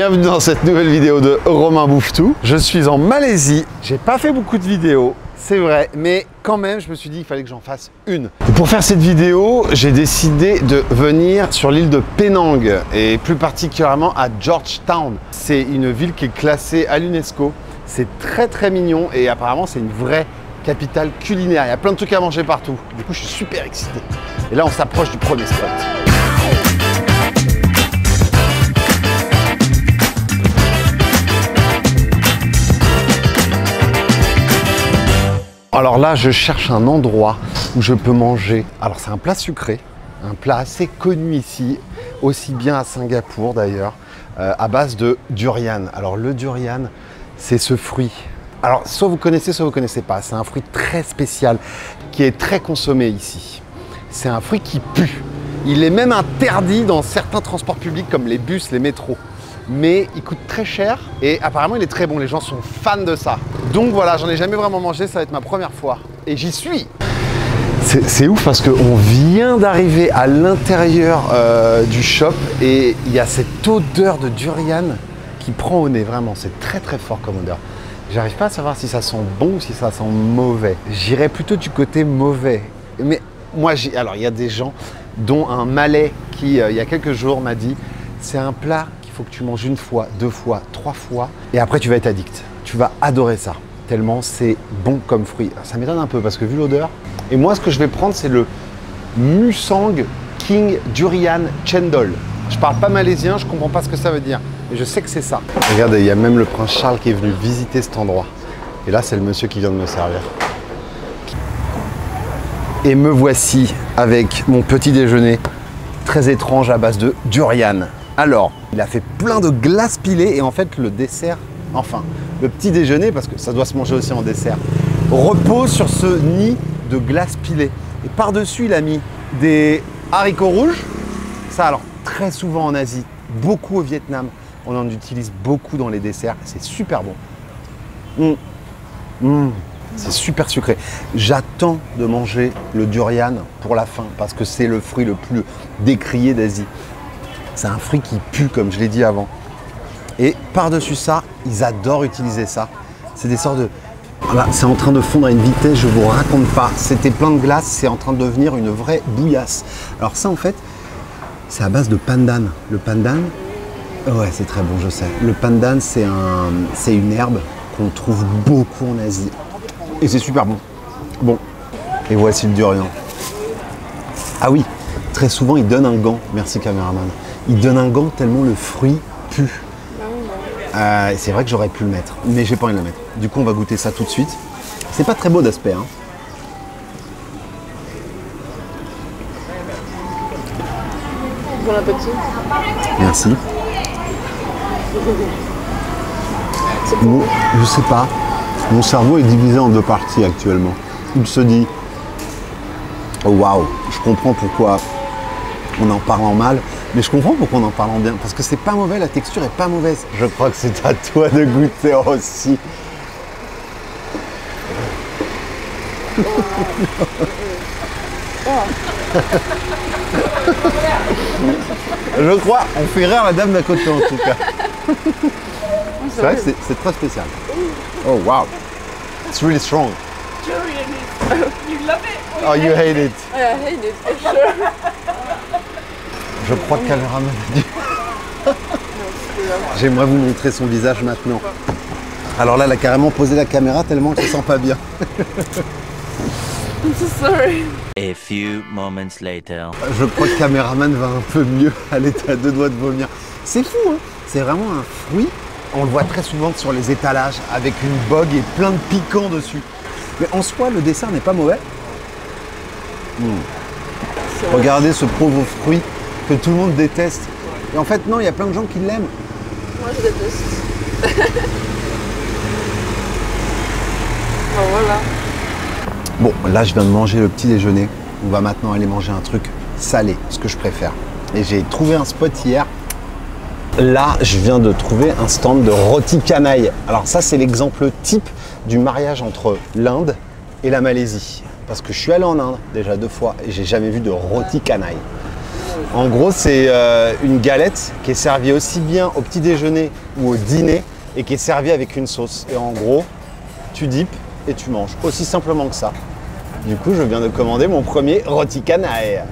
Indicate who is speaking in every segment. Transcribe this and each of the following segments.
Speaker 1: Bienvenue dans cette nouvelle vidéo de Romain Bouffe Tout. Je suis en Malaisie. J'ai pas fait beaucoup de vidéos, c'est vrai, mais quand même, je me suis dit qu'il fallait que j'en fasse une. Et pour faire cette vidéo, j'ai décidé de venir sur l'île de Penang et plus particulièrement à Georgetown. C'est une ville qui est classée à l'UNESCO. C'est très mignon et apparemment, c'est une vraie capitale culinaire. Il y a plein de trucs à manger partout. Du coup, je suis super excité. Et là, on s'approche du premier spot. Alors là, je cherche un endroit où je peux manger. Alors c'est un plat sucré, un plat assez connu ici, aussi bien à Singapour d'ailleurs, à base de durian. Alors le durian, c'est ce fruit. Alors soit vous connaissez, soit vous ne connaissez pas. C'est un fruit très spécial qui est très consommé ici. C'est un fruit qui pue. Il est même interdit dans certains transports publics comme les bus, les métros. Mais il coûte très cher et apparemment il est très bon, les gens sont fans de ça. Donc voilà, j'en ai jamais vraiment mangé, ça va être ma première fois. Et j'y suis. C'est ouf parce qu'on vient d'arriver à l'intérieur du shop et il y a cette odeur de durian qui prend au nez, vraiment, c'est très fort comme odeur. J'arrive pas à savoir si ça sent bon ou si ça sent mauvais. J'irais plutôt du côté mauvais. Mais moi, alors il y a des gens dont un Malais qui, il y a quelques jours, m'a dit c'est un plat faut que tu manges une fois, deux fois, trois fois et après tu vas être addict. Tu vas adorer ça, tellement c'est bon comme fruit. Ça m'étonne un peu parce que vu l'odeur. Et moi ce que je vais prendre c'est le Musang King Durian Chendol. Je parle pas malaisien, je comprends pas ce que ça veut dire, mais je sais que c'est ça. Regardez, il y a même le prince Charles qui est venu visiter cet endroit. Et là c'est le monsieur qui vient de me servir. Et me voici avec mon petit déjeuner très étrange à base de durian. Alors, il a fait plein de glaces pilées et en fait le dessert, enfin le petit déjeuner, parce que ça doit se manger aussi en dessert, repose sur ce nid de glace pilée. Et par-dessus, il a mis des haricots rouges. Ça, alors, très souvent en Asie, beaucoup au Vietnam, on en utilise beaucoup dans les desserts. C'est super bon. C'est super sucré. J'attends de manger le durian pour la fin parce que c'est le fruit le plus décrié d'Asie. C'est un fruit qui pue, comme je l'ai dit avant. Et par-dessus ça, ils adorent utiliser ça. C'est des sortes de... Voilà, c'est en train de fondre à une vitesse, je vous raconte pas. C'était plein de glace, c'est en train de devenir une vraie bouillasse. Alors ça, en fait, c'est à base de pandan. Le pandan, ouais, c'est très bon, je sais. Le pandan, c'est une herbe qu'on trouve beaucoup en Asie. Et c'est super bon. Bon, et voici le durian. Ah oui, très souvent, ils donnent un gant. Merci, caméraman. Il donne un gant tellement le fruit pue. C'est vrai que j'aurais pu le mettre, mais j'ai pas envie de le mettre. Du coup, on va goûter ça tout de suite. C'est pas très beau d'aspect. Hein.
Speaker 2: Bon appétit.
Speaker 1: Merci. Bon, je sais pas. Mon cerveau est divisé en deux parties actuellement. Il se dit, oh waouh, je comprends pourquoi on en parle en mal. Mais je comprends pourquoi on en parle en bien, parce que c'est pas mauvais, la texture est pas mauvaise. Je crois que c'est à toi de goûter aussi. Je crois, on fait rire la dame d'à côté en tout cas. C'est vrai que c'est très spécial. Oh wow, it's really strong.
Speaker 2: You love it?
Speaker 1: Oh, you hate it.
Speaker 2: I hate it, for sure.
Speaker 1: Je crois que le caméraman a dit. J'aimerais vous montrer son visage maintenant. Alors là, elle a carrément posé la caméra tellement qu'elle ne sent pas bien.
Speaker 2: I'm so sorry.
Speaker 3: A few moments later.
Speaker 1: Je crois que le caméraman va un peu mieux. Elle est à deux doigts de vomir. C'est fou, hein. C'est vraiment un fruit. On le voit très souvent sur les étalages avec une bogue et plein de piquants dessus. Mais en soi, le dessert n'est pas mauvais. Regardez ce pauvre fruit que tout le monde déteste. Et en fait, non, il y a plein de gens qui l'aiment.
Speaker 2: Moi, je déteste. Oh, voilà.
Speaker 1: Bon, là, je viens de manger le petit déjeuner. On va maintenant aller manger un truc salé, ce que je préfère. Et j'ai trouvé un spot hier. Là, je viens de trouver un stand de rôti canaille. Alors ça, c'est l'exemple type du mariage entre l'Inde et la Malaisie. Parce que je suis allé en Inde déjà 2 fois et j'ai jamais vu de rôti canaille. En gros, c'est une galette qui est servie aussi bien au petit déjeuner ou au dîner et qui est servie avec une sauce. Et en gros, tu dippes et tu manges. Aussi simplement que ça. Du coup, je viens de commander mon premier rôti canaille.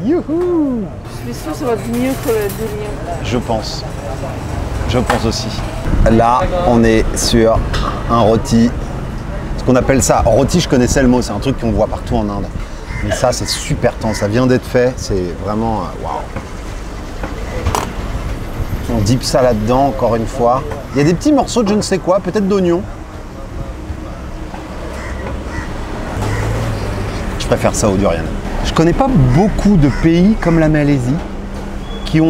Speaker 1: Youhou!
Speaker 2: Je suis sûre que ça va être mieux que le durian.
Speaker 1: Je pense. Je pense aussi. Là, on est sur un rôti. Ce qu'on appelle ça, rôti, je connaissais le mot, c'est un truc qu'on voit partout en Inde. Mais ça, c'est super tendre, ça vient d'être fait, c'est vraiment waouh. On dip ça là-dedans, encore une fois. Il y a des petits morceaux de je ne sais quoi, peut-être d'oignon. Je préfère ça au durian. Je connais pas beaucoup de pays comme la Malaisie qui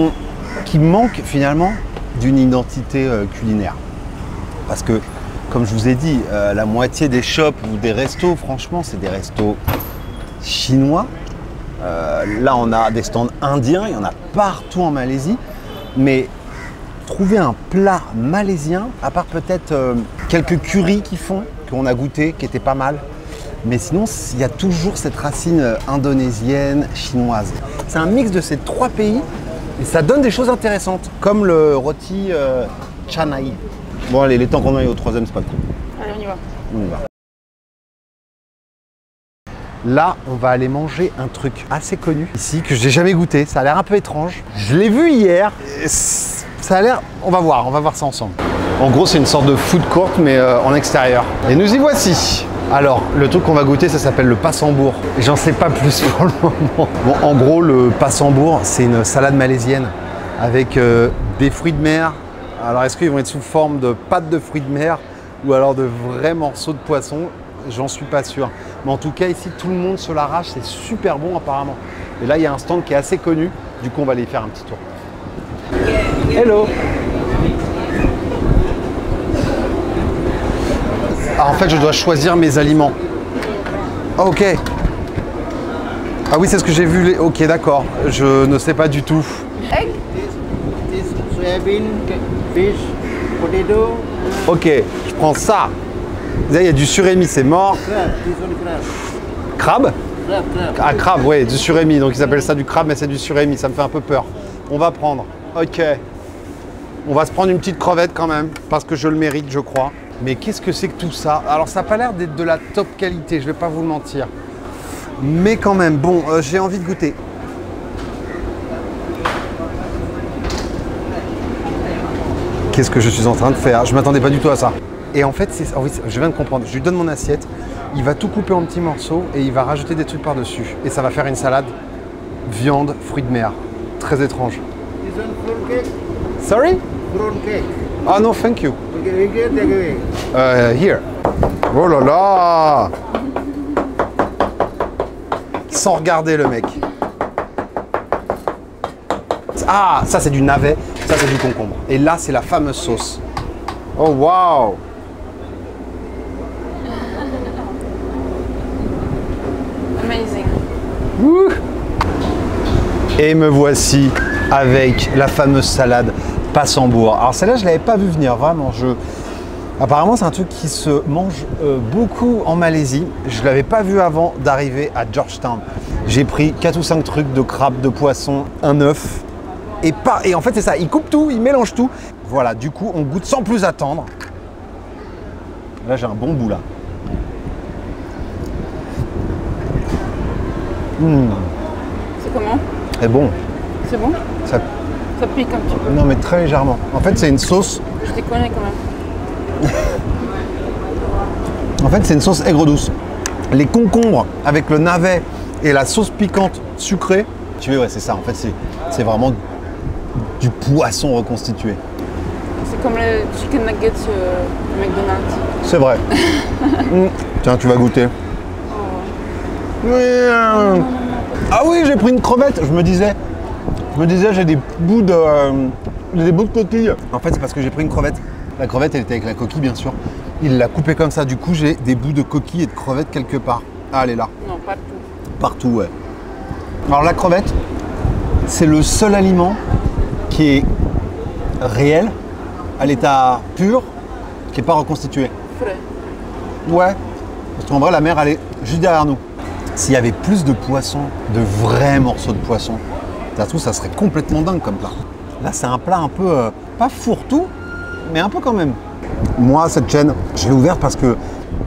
Speaker 1: manquent finalement d'une identité culinaire. Parce que, comme je vous ai dit, la moitié des shops ou des restos, franchement, c'est des restos chinois. Là, on a des stands indiens, il y en a partout en Malaisie. Mais trouver un plat malaisien, à part peut-être quelques currys qu'ils font, qu'on a goûté, qui étaient pas mal. Mais sinon, il y a toujours cette racine indonésienne, chinoise. C'est un mix de ces trois pays et ça donne des choses intéressantes, comme le rôti canai. Bon, allez, les temps qu'on aille au troisième, c'est pas cool.
Speaker 2: Allez, on y va.
Speaker 1: On y va. Là, on va aller manger un truc assez connu ici que j'ai jamais goûté. Ça a l'air un peu étrange. Je l'ai vu hier. Ça a l'air. On va voir ça ensemble. En gros, c'est une sorte de food court, mais en extérieur. Et nous y voici. Alors, le truc qu'on va goûter, ça s'appelle le passambour. Et j'en sais pas plus pour le moment. Bon, en gros, le passambour, c'est une salade malaisienne avec des fruits de mer. Alors, est-ce qu'ils vont être sous forme de pâte de fruits de mer ou alors de vrais morceaux de poisson? J'en suis pas sûr. Mais en tout cas, ici, tout le monde se l'arrache. C'est super bon, apparemment. Et là, il y a un stand qui est assez connu. Du coup, on va aller y faire un petit tour. Hello! Ah, en fait, je dois choisir mes aliments. Ah, ok. Ah oui, c'est ce que j'ai vu. Ok, d'accord. Je ne sais pas du tout.
Speaker 2: Egg?
Speaker 4: This soybean, fish, potato,
Speaker 1: Ok, je prends ça. Là, il y a du surémi, c'est mort.
Speaker 4: crab. This one crab.
Speaker 1: Crabe?
Speaker 4: Crab.
Speaker 1: Ah, crabe, oui, du surémi. Donc, ils appellent ça du crabe, mais c'est du surémi. Ça me fait un peu peur. On va prendre. Ok. On va se prendre une petite crevette quand même, parce que je le mérite, je crois. Mais qu'est-ce que c'est que tout ça? Alors, ça n'a pas l'air d'être de la top qualité, je vais pas vous le mentir. Mais quand même, bon, j'ai envie de goûter. Qu'est-ce que je suis en train de faire? Je m'attendais pas du tout à ça. Et en fait, oh oui, je viens de comprendre. Je lui donne mon assiette, il va tout couper en petits morceaux et il va rajouter des trucs par-dessus. Et ça va faire une salade viande, fruits de mer. Très étrange.
Speaker 4: This one fruit cake.
Speaker 1: Sorry?
Speaker 4: Fruit cake.
Speaker 1: Ah non, thank you.
Speaker 4: Okay, we get take away.
Speaker 1: Here. Oh là là! Sans regarder le mec. Ah, ça c'est du navet, ça c'est du concombre. Et là, c'est la fameuse sauce. Oh waouh!
Speaker 2: Amazing.
Speaker 1: Ouh. Et me voici avec la fameuse salade passambour. Alors celle-là, je ne l'avais pas vu venir, vraiment. Apparemment, c'est un truc qui se mange beaucoup en Malaisie. Je ne l'avais pas vu avant d'arriver à Georgetown. J'ai pris 4 ou 5 trucs de crabe, de poisson, un œuf. Et en fait, c'est ça, il coupe tout, il mélange tout. Voilà, du coup, on goûte sans plus attendre. Là, j'ai un bon bout, là.
Speaker 2: C'est comment?
Speaker 1: C'est bon.
Speaker 2: C'est bon?
Speaker 1: Ça...
Speaker 2: Ça pique un petit peu.
Speaker 1: Non, mais très légèrement. En fait, c'est une sauce...
Speaker 2: Je te connais quand même.
Speaker 1: En fait, c'est une sauce aigre douce. Les concombres avec le navet et la sauce piquante sucrée, tu vois, ouais, c'est ça. En fait, c'est vraiment du poisson reconstitué.
Speaker 2: C'est comme le chicken nuggets de McDonald's.
Speaker 1: C'est vrai. Tiens, tu vas goûter. Oui. Ah oui, j'ai pris une crevette. Je me disais, j'ai des bouts de coquille. En fait, c'est parce que j'ai pris une crevette. La crevette, elle était avec la coquille, bien sûr. Il l'a coupée comme ça. Du coup, j'ai des bouts de coquille et de crevette quelque part. Ah, elle est là.
Speaker 2: Non, partout.
Speaker 1: Partout, ouais. Alors, la crevette, c'est le seul aliment qui est réel, à l'état pur, qui n'est pas reconstitué.
Speaker 2: Frais.
Speaker 1: Ouais. Parce qu'en vrai, la mer, elle est juste derrière nous. S'il y avait plus de poissons, de vrais morceaux de poisson, Ça se trouve, ça serait complètement dingue comme plat. Là, c'est un plat un peu, pas fourre-tout, mais un peu quand même. Moi, cette chaîne, je l'ai ouverte parce que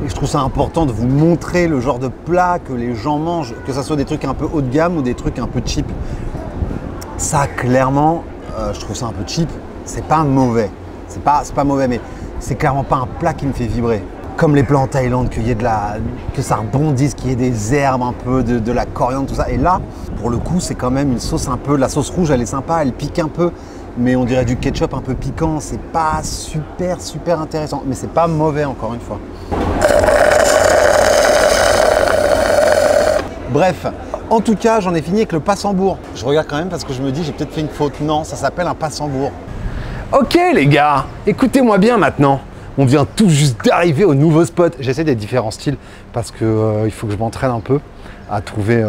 Speaker 1: je trouve ça important de vous montrer le genre de plat que les gens mangent, que ce soit des trucs un peu haut de gamme ou des trucs un peu cheap. Ça, clairement, je trouve ça un peu cheap. C'est pas mauvais. C'est pas mauvais, mais c'est clairement pas un plat qui me fait vibrer. Comme les plats en Thaïlande, que ça rebondisse, qu'il y ait des herbes un peu, de la coriandre, tout ça. Et là, pour le coup, c'est quand même une sauce un peu. La sauce rouge, elle est sympa, elle pique un peu, mais on dirait du ketchup un peu piquant. C'est pas super intéressant, mais c'est pas mauvais encore une fois. Bref, en tout cas, j'en ai fini avec le Passembourg. Je regarde quand même parce que je me dis, j'ai peut-être fait une faute. Non, ça s'appelle un Passembourg.
Speaker 5: Ok les gars, écoutez-moi bien maintenant. On vient tout juste d'arriver au nouveau spot. J'essaie des différents styles parce que il faut que je m'entraîne un peu à trouver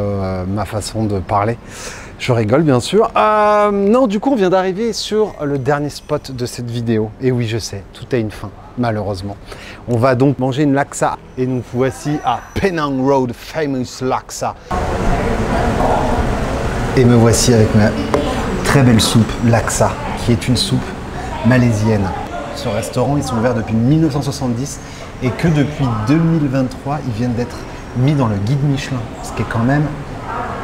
Speaker 5: ma façon de parler. Je rigole bien sûr. Non, du coup, on vient d'arriver sur le dernier spot de cette vidéo. Et oui, je sais, tout a une fin, malheureusement. On va donc manger une laksa. Et nous voici à Penang Road, famous laksa. Et me voici avec ma très belle soupe laksa, qui est une soupe malaisienne. Ce restaurant, ils sont ouverts depuis 1970 et que depuis 2023, ils viennent d'être mis dans le guide Michelin, ce qui est quand même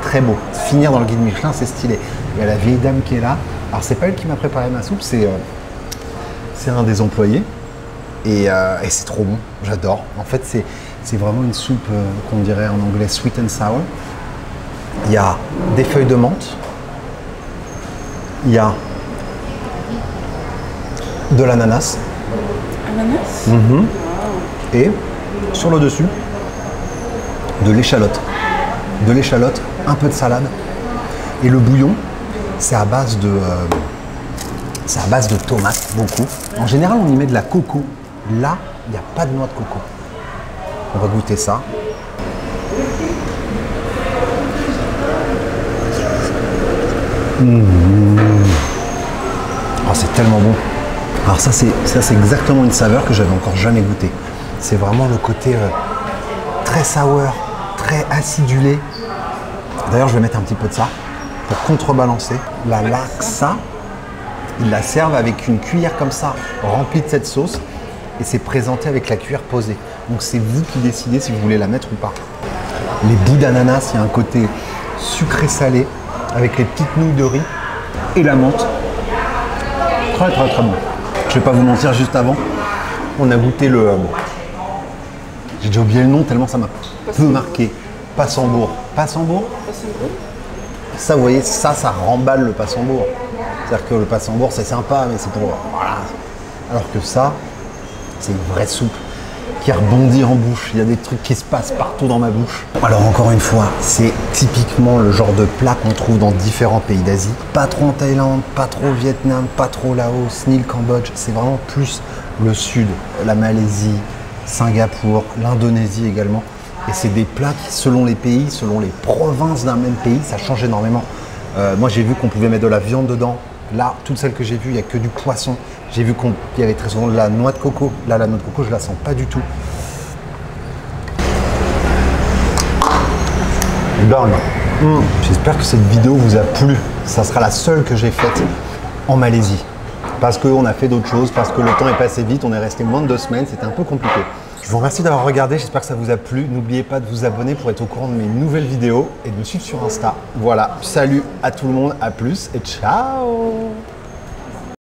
Speaker 5: très beau. Finir dans le guide Michelin, c'est stylé. Il y a la vieille dame qui est là. Alors, c'est pas elle qui m'a préparé ma soupe, c'est un des employés. Et c'est trop bon, j'adore. En fait, c'est vraiment une soupe qu'on dirait en anglais sweet and sour. Il y a des feuilles de menthe. Il y a de l'ananas.
Speaker 2: Ananas?
Speaker 1: Et sur le dessus, de l'échalote. De l'échalote, un peu de salade. Et le bouillon, c'est à base de tomates, beaucoup. En général, on y met de la coco. Là, il n'y a pas de noix de coco. On va goûter ça. Oh, c'est tellement bon. Alors ça c'est exactement une saveur que j'avais encore jamais goûtée. C'est vraiment le côté très sour, très acidulé. D'ailleurs, je vais mettre un petit peu de ça pour contrebalancer. La laksa, ils la servent avec une cuillère comme ça, remplie de cette sauce. Et c'est présenté avec la cuillère posée. Donc c'est vous qui décidez si vous voulez la mettre ou pas. Les bouts d'ananas, il y a un côté sucré-salé avec les petites nouilles de riz et la menthe. Très bon. Je vais pas vous mentir, juste avant, on a goûté le... j'ai déjà oublié le nom tellement ça m'a peu marqué. Passembourg. Passembourg ? Ça, vous voyez, ça remballe le Passembourg. C'est-à-dire que le Passembourg, c'est sympa, mais c'est pour... Voilà. Alors que ça, c'est une vraie soupe qui rebondit en bouche. Il y a des trucs qui se passent partout dans ma bouche. Alors encore une fois, c'est typiquement le genre de plat qu'on trouve dans différents pays d'Asie. Pas trop en Thaïlande, pas trop au Vietnam, pas trop au Laos, ni le Cambodge. C'est vraiment plus le sud, la Malaisie, Singapour, l'Indonésie également. Et c'est des plats qui, selon les pays, selon les provinces d'un même pays, ça change énormément. Moi, j'ai vu qu'on pouvait mettre de la viande dedans. Là, toutes celles que j'ai vues, il n'y a que du poisson. J'ai vu qu'il y avait très souvent de la noix de coco. Là, la noix de coco, je ne la sens pas du tout. Dingue. J'espère que cette vidéo vous a plu. Ça sera la seule que j'ai faite en Malaisie. Parce qu'on a fait d'autres choses, parce que le temps est passé vite. On est resté moins de 2 semaines. C'était un peu compliqué. Je vous remercie d'avoir regardé. J'espère que ça vous a plu. N'oubliez pas de vous abonner pour être au courant de mes nouvelles vidéos et de me suivre sur Insta. Voilà. Salut à tout le monde. À plus et ciao.